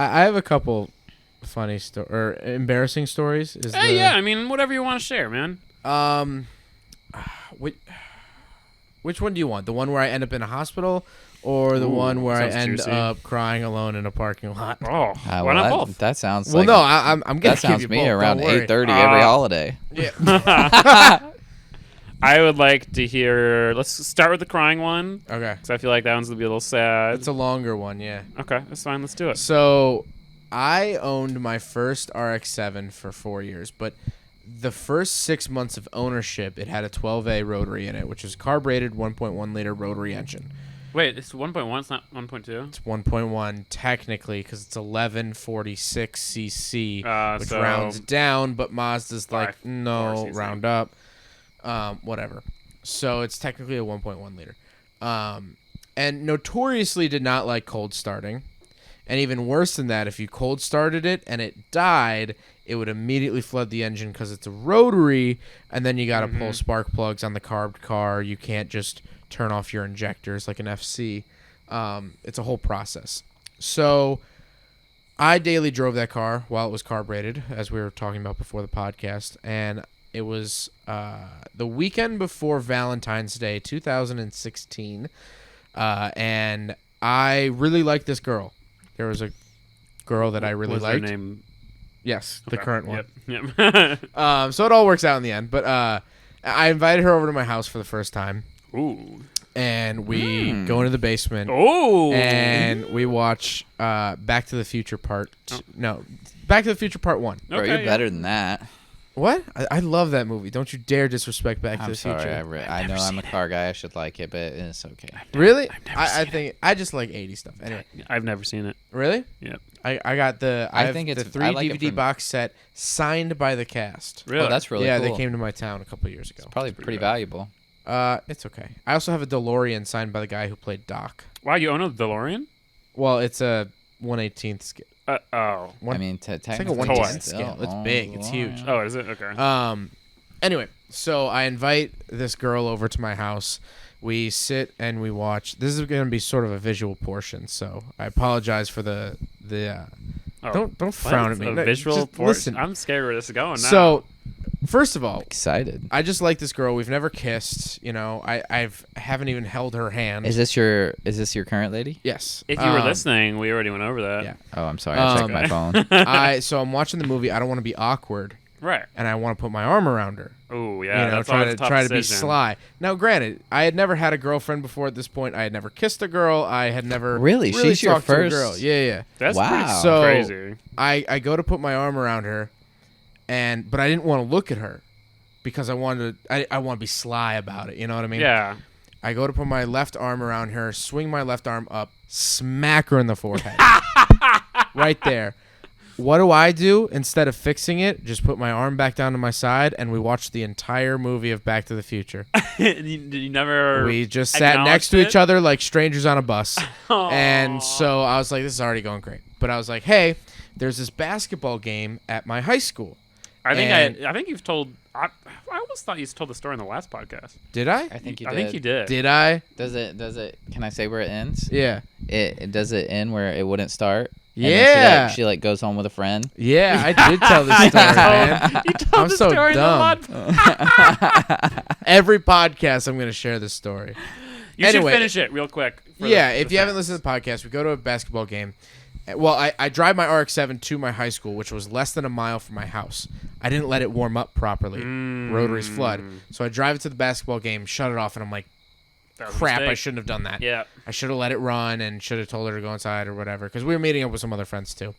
I have a couple funny or embarrassing stories. Yeah, I mean, whatever you want to share, man. Which one do you want? The one where I end up in a hospital, or the one where I end juicy. up crying alone in a parking lot? Oh, why not both? That sounds. Well, like, no, I'm gonna that give sounds you me both, around don't worry. 8:30 every holiday. Yeah. I would like to hear. Let's start with the crying one, Okay. because I feel like that one's gonna be a little sad. It's a longer one, yeah. Okay, that's fine. Let's do it. So, I owned my first RX7 for 4 years, but the first 6 months of ownership, it had a 12A rotary in it, which is carbureted 1.1 liter rotary engine. Wait, it's 1.1. It's not 1.2. It's 1.1 technically because it's 1146 cc, which so rounds down, but Mazda's like, 5 no, cc. round up, whatever. So it's technically a 1.1 liter, and notoriously did not like cold starting. And even worse than that, if you cold started it and it died, it would immediately flood the engine because it's a rotary, and then you got to pull spark plugs on the carbed car. You can't just turn off your injectors like an FC. It's a whole process. So I daily drove that car while it was carbureted, as we were talking about before the podcast, and it was the weekend before Valentine's Day 2016, and I really liked this girl. There was a girl that I really liked. Her name? Yes, the current one. Yep. So it all works out in the end. But I invited her over to my house for the first time. Ooh. And we go into the basement. Oh. And we watch Back to the Future Part... No, Back to the Future Part 1. Bro, you're better than that. What? I love that movie. Don't you dare disrespect Back to the sorry, Future. I know I'm a car guy. I should like it, but it's okay. Really? I've never I seen think I just like 80 stuff. Anyway. I've never seen it. Really? Yep. I got the I think have it's the 3 like DVD box set signed by the cast. Really? Oh, that's really yeah, cool. they came to my town a couple of years ago. It's probably pretty valuable. It's okay. I also have a DeLorean signed by the guy who played Doc. Wow, you own a DeLorean? Well, it's a 1/18th scale. Oh. I mean, It's like a technically 1/10th still, scale. It's big. It's huge. Oh, is it? Okay. Anyway, so I invite this girl over to my house. We sit and we watch. This is going to be sort of a visual portion, so I apologize for the don't frown at me. A No, visual just portion? listen. I'm scared where this is going now. So, first of all, excited. I just like this girl. We've never kissed. You know, I haven't even held her hand. Is this your current lady? Yes. If you were listening, we already went over that. Yeah. Oh, I'm sorry. I checked my phone. So I'm watching the movie. I don't want to be awkward, Right. and I want to put my arm around her. Oh, yeah. You know, that's always a tough try to be decision. sly. Now, granted, I had never had a girlfriend before at this point. I had never kissed a girl. I had never Really? She's your talked to a first? girl. Yeah. That's Wow. pretty So crazy. I go to put my arm around her, but I didn't want to look at her because I want to be sly about it. You know what I mean? Yeah. I go to put my left arm around her, swing my left arm up, smack her in the forehead. Right there. What do? Instead of fixing it, just put my arm back down to my side, and we watched the entire movie of Back to the Future. you never. We just sat next to each other like strangers on a bus. Aww. And so I was like, this is already going great. But I was like, hey, there's this basketball game at my high school. I think you've told. I almost thought you told the story in the last podcast. Did I? I think you did. I think you did. Did I? Does it? Can I say where it ends? Yeah. It does it end where it wouldn't start? And Yeah. then she goes home with a friend. Yeah, I did tell this story, man. You told I'm the so story dumb. in the pod. Every podcast, I'm going to share this story. You Anyway, should finish it real quick. If you haven't listened to the podcast, we go to a basketball game. Well, I drive my RX-7 to my high school, which was less than a mile from my house. I didn't let it warm up properly. Rotaries flood. So I drive it to the basketball game, shut it off, and I'm like, crap, I shouldn't have done that. Yeah. I should have let it run and should have told her to go inside or whatever, because we were meeting up with some other friends too.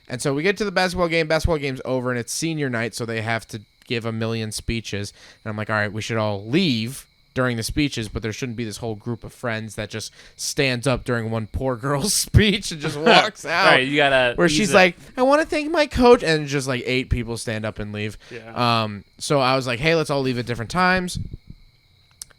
And so we get to the basketball game. Basketball game's over, and it's senior night, so they have to give a million speeches. And I'm like, all right, we should all leave during the speeches, but there shouldn't be this whole group of friends that just stands up during one poor girl's speech and just walks out. All right, you gotta. Where she's like, I want to thank my coach, and just like 8 people stand up and leave. Yeah. So I was like, hey, let's all leave at different times.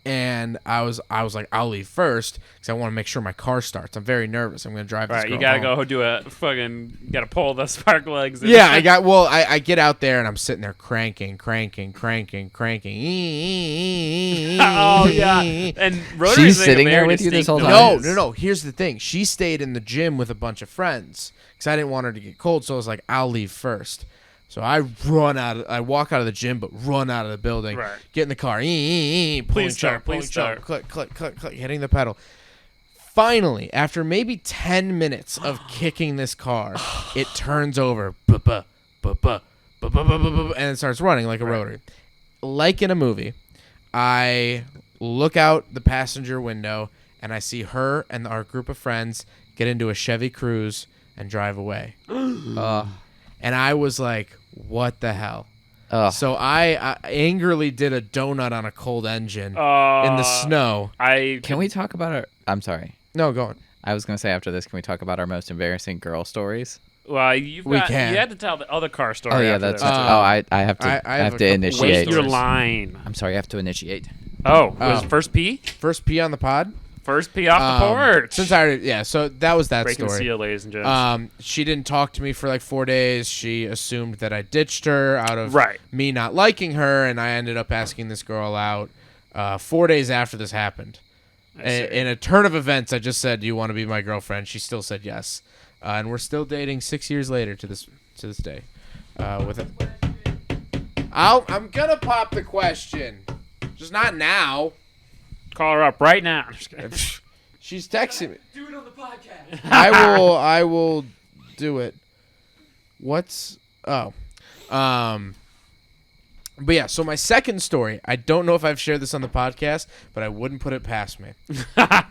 And I was like, I'll leave first because I want to make sure my car starts. I'm very nervous. I'm going to drive this Right, girl you gotta home. go do a fucking. You gotta pull the spark legs. Yeah, I get out there and I'm sitting there cranking. Oh yeah, and Rotary She's sitting there with you this whole time? No. Here's the thing. She stayed in the gym with a bunch of friends because I didn't want her to get cold. So I was like, I'll leave first. So I walk out of the gym, but run out of the building. Right. Get in the car. Please start. Click, hitting the pedal. Finally, after maybe 10 minutes of kicking this car, it turns over. And it starts running like a rotary. Like in a movie, I look out the passenger window, and I see her and our group of friends get into a Chevy Cruze and drive away. And I was like, what the hell? So I angrily did a donut on a cold engine in the snow. Can we talk about our... I'm sorry. No, go on. I was going to say after this, can we talk about our most embarrassing girl stories? Well, We can. You had to tell the other car story. Oh, yeah, after that's... this. I have to, I I have have a to couple initiate. Wait your line. I'm sorry, I have to initiate. Oh, was it first P? First pee on the pod. First P off the porch. Since I already, so that was that Breaking the story. seal, ladies and gents. She didn't talk to me for like 4 days. She assumed that I ditched her out of Right. me not liking her, and I ended up asking this girl out 4 days after this happened. In a turn of events, I just said, "Do you want to be my girlfriend?" She still said yes, and we're still dating 6 years later to this day. With it, I'm gonna pop the question, just not now. Call her up right now. I'm just kidding. She's texting me. Do it on the podcast. I will do it. But yeah, so my second story, I don't know if I've shared this on the podcast, but I wouldn't put it past me.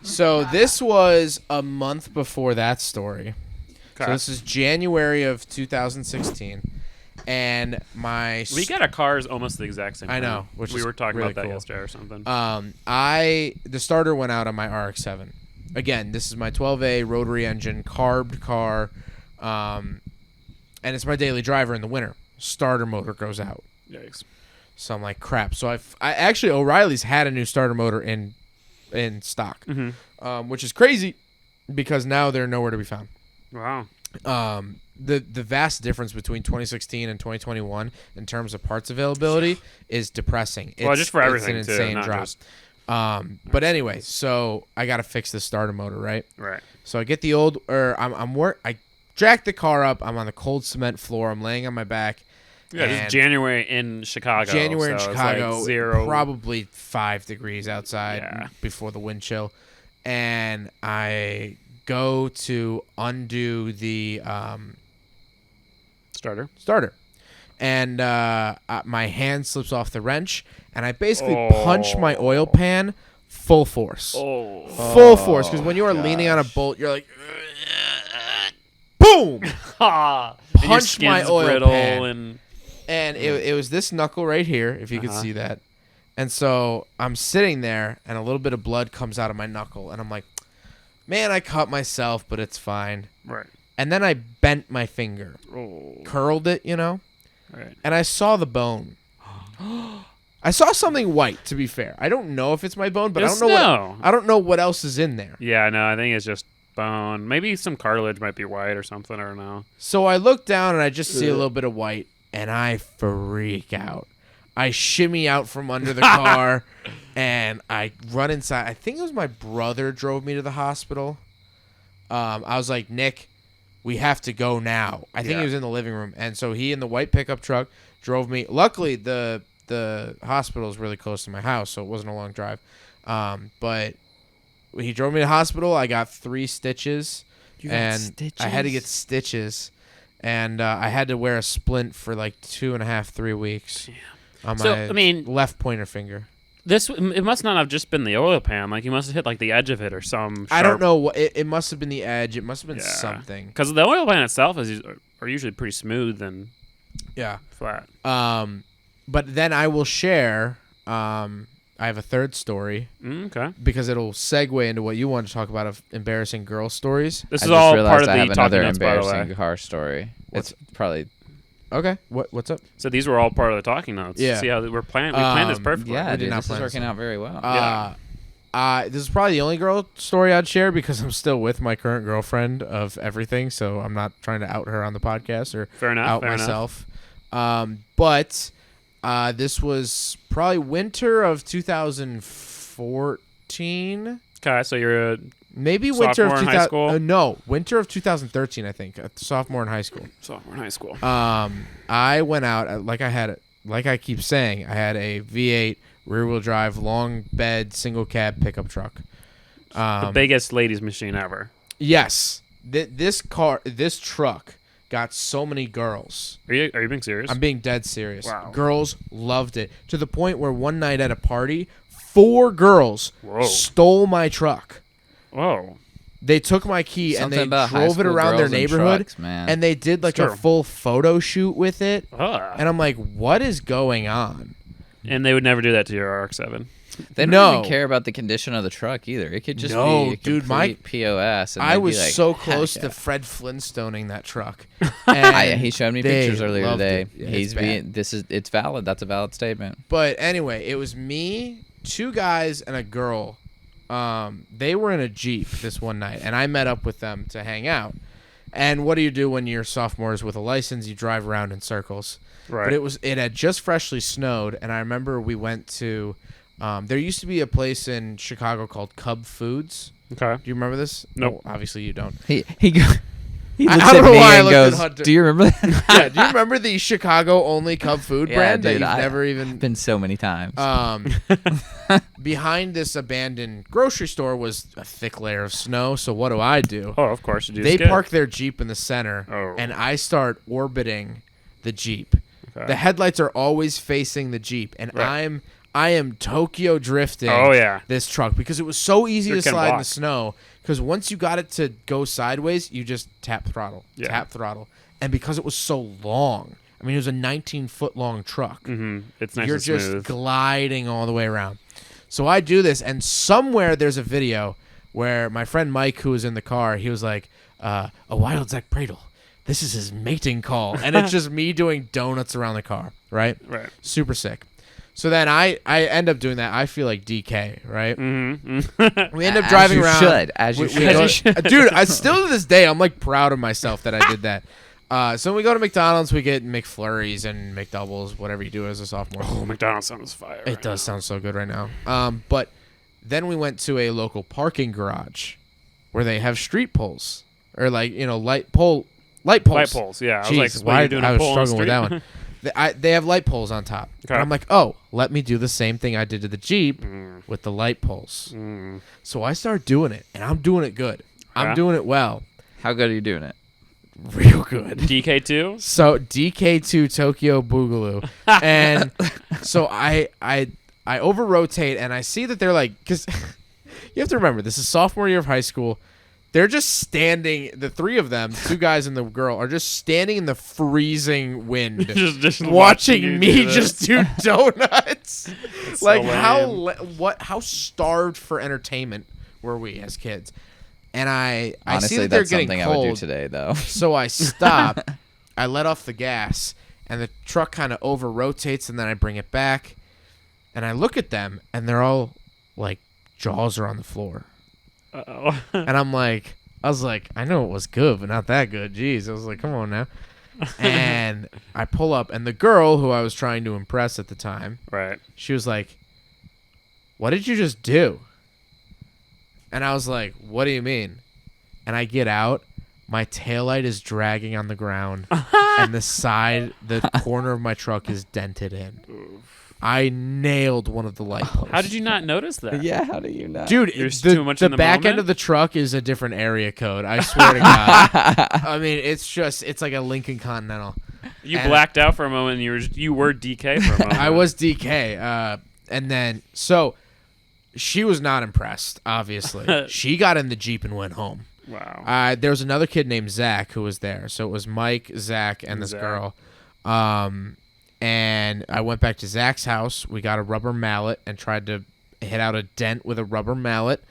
So this was a month before that story. So Okay. this is January of 2016. And We got our cars almost the exact same I time. know, which we is were talking really about that cool. yesterday or something. the starter went out on my RX7. Again, this is my 12A rotary engine carbed car, and it's my daily driver in the winter. Starter motor goes out, Yikes. so I'm like, crap. So I actually O'Reilly's had a new starter motor in stock, which is crazy because now they're nowhere to be found. Wow. The vast difference between 2016 and 2021 in terms of parts availability is depressing. Well, just for everything, it's too, an insane not drop. just- But anyway, so I got to fix this starter motor, right? Right. So I get the old, I jack the car up. I'm on the cold cement floor. I'm laying on my back. Yeah, this and is January in Chicago. January in so it's Chicago, like 0. probably 5 degrees outside Yeah. before the wind chill, and I go to undo the Starter. starter, and my hand slips off the wrench, and I basically punch my Oh. oil pan full force. Oh. Full force, because when you are leaning on a bolt, you're like, boom, And your punch my skin's oil brittle pan. and and it was this knuckle right here, if you could see that. And so I'm sitting there, and a little bit of blood comes out of my knuckle, and I'm like, man, I cut myself, but it's fine. right. And then I bent my finger, Oh. curled it, Right. and I saw the bone. I saw something white, to be fair. I don't know if it's my bone, but I don't know what else is in there. Yeah, no, I think it's just bone. Maybe some cartilage might be white or something. I don't know. So I look down and I just see a little bit of white, and I freak out. I shimmy out from under the car, and I run inside. I think it was my brother drove me to the hospital. I was like, Nick, we have to go now. I think he was in the living room, and so he in the white pickup truck drove me. Luckily, the hospital is really close to my house, so it wasn't a long drive. But he drove me to the hospital. I got 3 stitches, and I had to get stitches, and I had to wear a splint for like 2.5, 3 weeks on my left pointer finger. It must not have just been the oil pan. Like you must have hit like the edge of it or some. I don't know what it must have been. The edge. It must have been something. Because the oil pan itself are usually pretty smooth and flat. But then I will share. I have a third story Okay. because it'll segue into what you want to talk about of embarrassing girl stories. This I is just all realized part of I the have talking another nuts, by the way. embarrassing car story. It's probably Okay. What's up? So these were all part of the talking notes. Yeah. See how we're planning? We planned this perfectly. Yeah, We did dude, not this is plan this working one. out very well. This is probably the only girl story I'd share because I'm still with my current girlfriend of everything, so I'm not trying to out her on the podcast or Fair enough. out fair myself. But this was probably winter of 2014. Okay, so you're a Maybe winter of Sophomore in high 2000. school? No, winter of 2013. I think a sophomore in high school. sophomore in high school. I went out like I keep saying, I had a V8 rear-wheel drive long bed single cab pickup truck. The biggest ladies' machine ever. Yes, this truck got so many girls. Are you being serious? I'm being dead serious. Wow. Girls loved it to the point where one night at a party, 4 girls Whoa. stole my truck. Whoa. They took my key Something and they about high drove it school around their girls and neighborhood, trucks, man. and they did like a Sure. full photo shoot with it. Ugh. And I'm like, what is going on? And they would never do that to your RX-7. They don't No. even care about the condition of the truck either. It could just No, be a dude, complete POS. And I they'd be was like, so "Heck close yeah." to Fred Flintstoning that truck. He showed me they pictures earlier loved today. it. Yeah, He's it's being bad. it's valid. That's a valid statement. But anyway, it was me, 2 guys, and a girl. They were in a Jeep this one night, and I met up with them to hang out. And what do you do when you're sophomores with a license? You drive around in circles. Right. But it had just freshly snowed, and I remember we went to. There used to be a place in Chicago called Cub Foods. Okay. Do you remember this? Nope. No, obviously you don't. He I looks don't at know me why I and looked at goes, Hunter. "Do you remember that?" Yeah, do you remember the Chicago only Cub food Yeah, brand that dude, you've I- never even Been so many times. behind this abandoned grocery store was a thick layer of snow, so what do? Oh, of course you do. They skid. park their Jeep in the center, Oh. and I start orbiting the Jeep. Okay. The headlights are always facing the Jeep, and Right. I am Tokyo drifting Oh, yeah. this truck because it was so easy Sure to can slide in walk. the snow. Because once you got it to go sideways, you just tap throttle, and because it was so long, I mean, it was a 19-foot long truck. It's nice You're and just smooth. gliding all the way around. So I do this, and somewhere there's a video where my friend Mike, who was in the car, he was like, "A wild Zack Pradle. This is his mating call," and it's just me doing donuts around the car, right? Right. Super sick. So then I end up doing that. I feel like DK, right? Mm-hmm. We end up As driving you around. should, as you We should. go- Dude, I still to this day, I'm like proud of myself that I did that. So we go to McDonald's, we get McFlurries and McDoubles, whatever you do as a sophomore. Oh, McDonald's sounds fire. It does sound so good right now. But then we went to a local parking garage where they have street poles or like, light poles. Light poles, yeah. I was Jeez, like, why what, you doing I a was pole on the struggling with that street? one. They have light poles on top. Okay. And I'm like, oh, let me do the same thing I did to the Jeep with the light poles. So I start doing it, and I'm doing it good. I'm Yeah? doing it well. How good are you doing it? Real good. DK2? So DK2 Tokyo Boogaloo. And so I over rotate, and I see that they're like, because you have to remember, this is sophomore year of high school. They're just standing, the 3 of them, 2 guys and the girl, are just standing in the freezing wind, just watching you me do this. just do donuts. so Like lame. how starved for entertainment were we as kids? And I Honestly, see that they're that's getting something cold, I would do today, though. so I stop. I let off the gas, and the truck kind of over rotates, and then I bring it back, and I look at them, and they're all like jaws are on the floor. Uh-oh. And I was like, I know it was good, but not that good. Jeez. I was like, come on now. And I pull up, and the girl who I was trying to impress at the time, Right. she was like, what did you just do? And I was like, what do you mean? And I get out. My taillight is dragging on the ground, and the corner of my truck is dented in. I nailed one of the light posts. How did you not notice that? Yeah, how do you know? Dude, You're too much the in the back end moment? of the truck is a different area code. I swear to God. I mean, it's like a Lincoln Continental. You And- blacked out for a moment, and you were DK for a moment. I was DK. And then, so she was not impressed, obviously. She got in the Jeep and went home. Wow. There was another kid named Zack who was there. So it was Mike, Zack, and this Zack. girl. And I went back to Zack's house. We got a rubber mallet and tried to hit out a dent with a rubber mallet.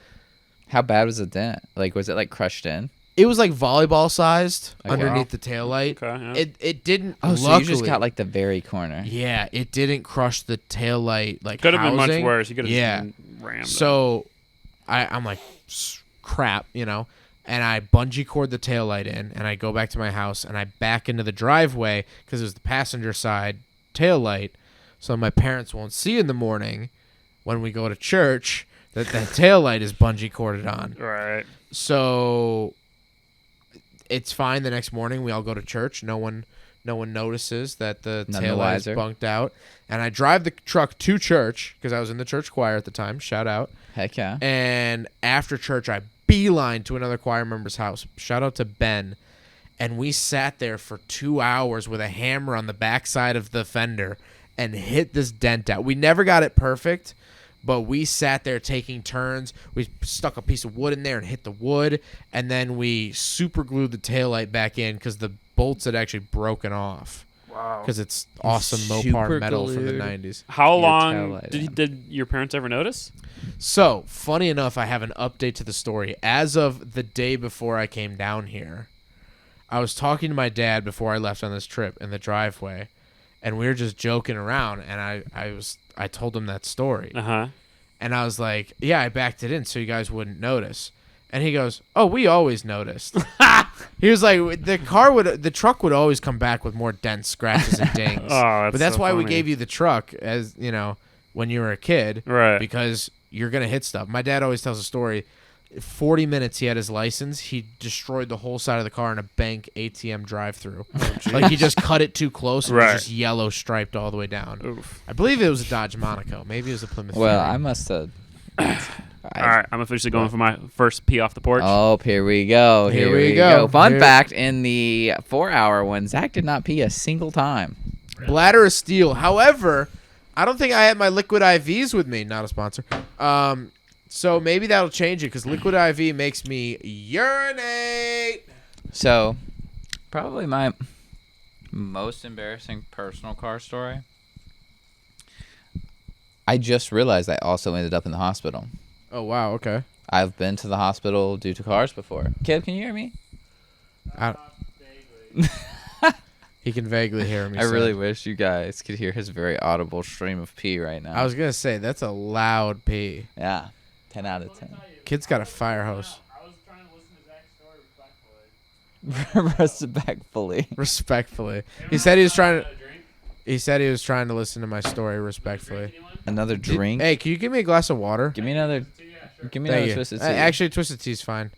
How bad was the dent? Like, was it like crushed in? It was like volleyball sized Oh, underneath wow. the taillight. Okay, yeah. It didn't. Oh, so you just luckily- got like the very corner. Yeah, it didn't crush the taillight like Could have been much housing. worse. You could have Yeah. just rammed it. So I'm like, crap, and I bungee cord the taillight in, and I go back to my house, and I back into the driveway because it was the passenger side taillight, so my parents won't see in the morning when we go to church that taillight is bungee corded on. Right. So it's fine. The next morning, we all go to church. No one notices that the None the taillight is wiser. bunked out, and I drive the truck to church because I was in the church choir at the time. Shout out. Heck yeah. And after church, I beeline to another choir member's house. Shout out to Ben. And we sat there for 2 hours with a hammer on the backside of the fender and hit this dent out. We never got it perfect, but we sat there taking turns. We stuck a piece of wood in there and hit the wood, and then we super glued the taillight back in because the bolts had actually broken off. Wow. Because it's awesome Mopar Super metal from the glued. 90s. How Your long taillight did your parents ever notice? So, funny enough, I have an update to the story. As of the day before I came down here, I was talking to my dad before I left on this trip in the driveway, and we were just joking around, and I told him that story. Uh-huh. And I was like, yeah, I backed it in so you guys wouldn't notice. And he goes, oh, we always noticed. He was like, the truck would always come back with more dents, scratches, and dings. Oh, But that's so why we funny. gave you the truck as, when you were a kid. Right. Because you're going to hit stuff. My dad always tells a story. 40 minutes he had his license. He destroyed the whole side of the car in a bank ATM drive-through. Like he just cut it too close and it Right. was just yellow striped all the way down. Oof. I believe it was a Dodge Monaco. Maybe it was a Plymouth Well, Fury. I must have. All right, I'm officially going for my first pee off the porch. Oh, here we go. Here we go. Fun Here- fact: in the 4-hour one, Zach did not pee a single time. Bladder of steel. However, I don't think I had my liquid IVs with me. Not a sponsor. So maybe that'll change it because liquid IV makes me urinate. So, probably my most embarrassing personal car story. I just realized I also ended up in the hospital. Oh wow. Okay. I've been to the hospital due to cars before. Kid, can you hear me? He can vaguely hear me. I say. really wish you guys could hear his very audible stream of pee right now. I was gonna say that's a loud pee. Yeah, 10 out of 10. Kid's got a fire hose. I was trying to listen to Zack's story respectfully. Respectfully. Respectfully. He said he was trying to. He said he was trying to listen to my story respectfully. Another drink. Hey, can you give me a glass of water? Give me another. Give me Thank another you. twisted tea. Actually, twisted tea's fine.